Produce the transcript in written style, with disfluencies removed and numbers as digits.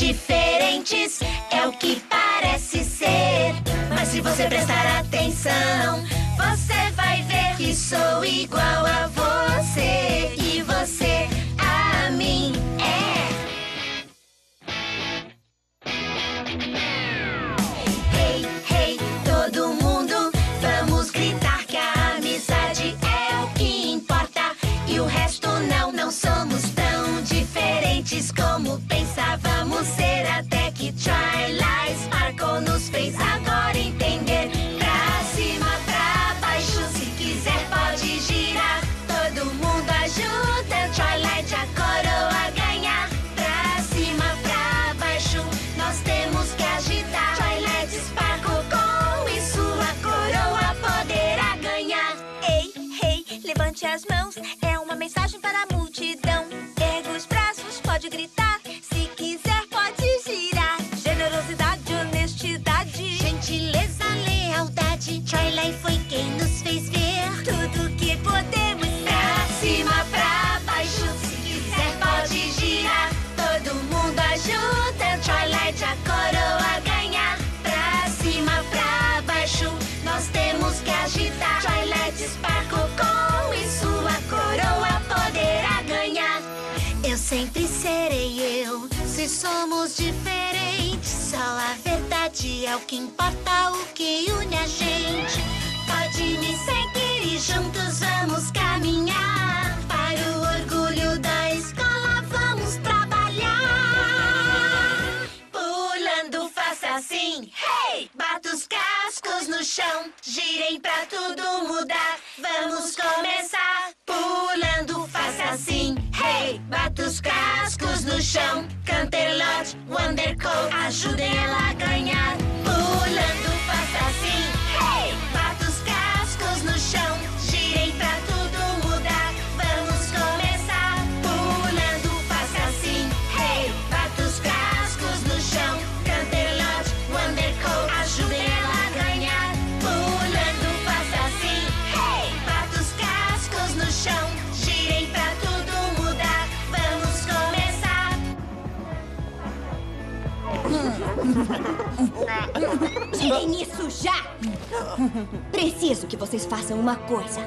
diferentes, é o que parece ser. Mas se você prestar atenção, você vai ver que sou igual a você. E você a mim, Hey, hey, todo mundo, vamos gritar que a amizade é o que importa. E o resto não somos tão diferentes como pensávamos ser. Até que Twilight Sparkle nos fez agora entender. Pra cima, pra baixo, se quiser pode girar. Todo mundo ajuda Twilight a coroa ganhar. Pra cima, pra baixo, nós temos que agitar. Twilight Sparkle, com isso a coroa poderá ganhar. Ei, hey, levante as mãos, é uma mensagem para a multidão. Erga os braços, pode gritar, se quiser pode girar. Generosidade, honestidade, Gentileza, lealdade, Twilight foi quem nos fez ver. tudo que podemos Pra ser. cima, pra baixo, se quiser pode girar. Todo mundo ajuda Twilight a coroa ganhar. Pra cima, pra baixo, nós temos que agitar. Twilight Sparkle, com isso a coroa poderá ganhar. Eu sempre serei eu, se somos diferentes. Só a verdade é o que importa, o que une a gente. Pode me seguir e juntos vamos caminhar. Para o orgulho da escola vamos trabalhar. Pulando, faça assim, hey! Bata os cascos no chão, girem pra tudo mudar. Vamos começar. Pulando, faça assim, hey! Bata os cascos no chão. Canterlot, Wondercoat, ajudem ela a ganhar. Pulando, faça assim, hey! Bata os cascos no chão, girem pra tudo mudar. Vamos começar. Pulando, faça assim, hey! Bata os cascos no chão. Canterlot, Wondercoat, ajudem ela a ganhar. Pulando, faça assim, hey! Bata os cascos no chão, girem pra tudo mudar. Vamos começar. Tirem nisso já! Preciso que vocês façam uma coisa.